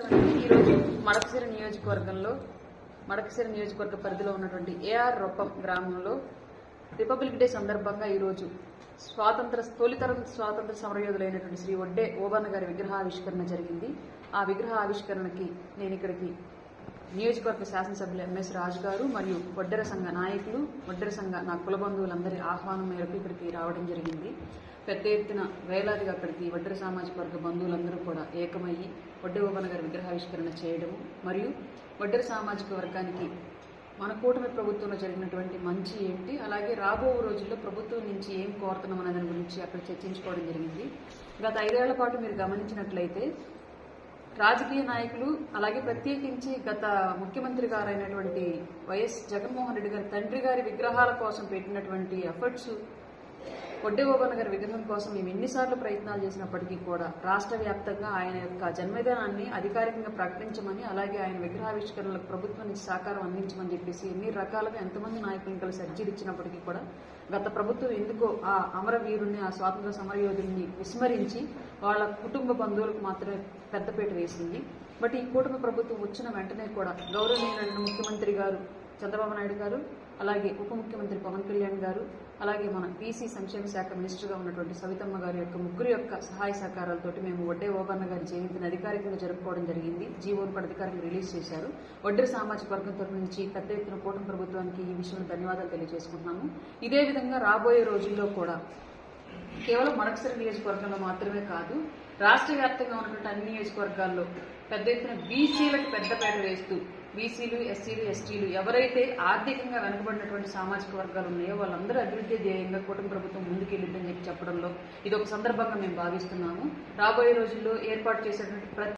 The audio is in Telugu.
ఈరోజు మడకశిర నియోజకవర్గ పరిధిలో ఉన్నటువంటి ఏఆర్ రొప్పం గ్రామంలో రిపబ్లిక్ డే సందర్భంగా ఈరోజు తొలితరం స్వాతంత్ర సమరయోధులైనటువంటి శ్రీ వడ్డే ఓబన్న గారి విగ్రహావిష్కరణ జరిగింది. ఆ విగ్రహ ఆవిష్కరణకి నేను ఇక్కడికి నియోజకవర్గ శాసనసభ్యులు ఎంఎస్ రాజు గారు మరియు వడ్డెర సంఘ నాయకులు, వడ్డెర సంఘ నా కుల బంధువులందరి ఆహ్వానం మేరకు ఇక్కడికి రావడం జరిగింది. పెద్ద ఎత్తున వేలాదిగా అక్కడికి వడ్డెర సామాజిక వర్గ బంధువులందరూ కూడా ఏకమయ్యి వడ్డే ఓబన్న గారి విగ్రహావిష్కరణ చేయడం మరియు వడ్డెర సామాజిక వర్గానికి మన కూటమి ప్రభుత్వంలో జరిగినటువంటి మంచి ఏంటి, అలాగే రాబో రోజుల్లో ప్రభుత్వం నుంచి ఏం కోరుతున్నాం అనే దాని గురించి అక్కడ చర్చించుకోవడం జరిగింది. గత 5 ఏళ్ల పాటు మీరు గమనించినట్లయితే రాజకీయ నాయకులు, అలాగే ప్రత్యేకించి గత ముఖ్యమంత్రి గారైనటువంటి వైఎస్ జగన్మోహన్ రెడ్డి గారి తండ్రి గారి విగ్రహాల కోసం పెట్టినటువంటి ఎఫర్ట్స్, వడ్డే ఓబన్న గారి విగ్రహం కోసం మేము ఎన్నిసార్లు ప్రయత్నాలు చేసినప్పటికీ కూడా రాష్ట్ర వ్యాప్తంగా ఆయన యొక్క జన్మదినాన్ని అధికారికంగా ప్రకటించమని, అలాగే ఆయన విగ్రహావిష్కరణలకు ప్రభుత్వం నుంచి సహకారం అందించమని చెప్పేసి ఎన్ని రకాలుగా ఎంతమంది నాయకులను కలిసి అర్జీలు ఇచ్చినప్పటికీ కూడా గత ప్రభుత్వం ఎందుకో ఆ అమరవీరుణ్ణి, ఆ స్వాతంత్ర సమరయోధుల్ని విస్మరించి వాళ్ళ కుటుంబ బంధువులకు మాత్రమే పెద్దపీట వేసింది. బట్ ఈ కూటమి ప్రభుత్వం వచ్చిన వెంటనే కూడా గౌరవనీయులైన ముఖ్యమంత్రి గారు చంద్రబాబు నాయుడు గారు, అలాగే ఉప ముఖ్యమంత్రి పవన్ కళ్యాణ్ గారు, అలాగే మన బీసీ సంక్షేమ శాఖ మినిస్టర్గా ఉన్నటువంటి సవితమ్మ గారి యొక్క ముగ్గురు యొక్క సహాయ సహకారాలతోటి మేము వడ్డే ఓబన్న గారి జయంతిని అధికారికంగా జరుపుకోవడం జరిగింది. జీవోను కూడా అధికారికంగా రిలీజ్ చేశారు. వడ్డెర సామాజిక వర్గం తరఫు నుంచి పెద్ద ఎత్తున కూటమి ప్రభుత్వానికి ఈ విషయంలో ధన్యవాదాలు తెలియజేసుకుంటున్నాము. ఇదే విధంగా రాబోయే రోజుల్లో కూడా కేవలం మడకశిర నియోజకవర్గంలో మాత్రమే కాదు, రాష్ట్ర వ్యాప్తంగా ఉన్నటువంటి అన్ని నియోజకవర్గాల్లో పెద్ద ఎత్తున బీసీలకు పెద్దపేట వేస్తూ బీసీలు, ఎస్సీలు, ఎస్టీలు ఎవరైతే ఆర్థికంగా వెనుకబడినటువంటి సామాజిక వర్గాలు ఉన్నాయో వాళ్ళందరూ అభివృద్ధి ధ్యేయంగా కూటమి ప్రభుత్వం ముందుకెళ్లిద్దని చెప్పడంలో ఇది ఒక సందర్భంగా మేము భావిస్తున్నాము. రాబోయే రోజుల్లో ఏర్పాటు చేసేటువంటి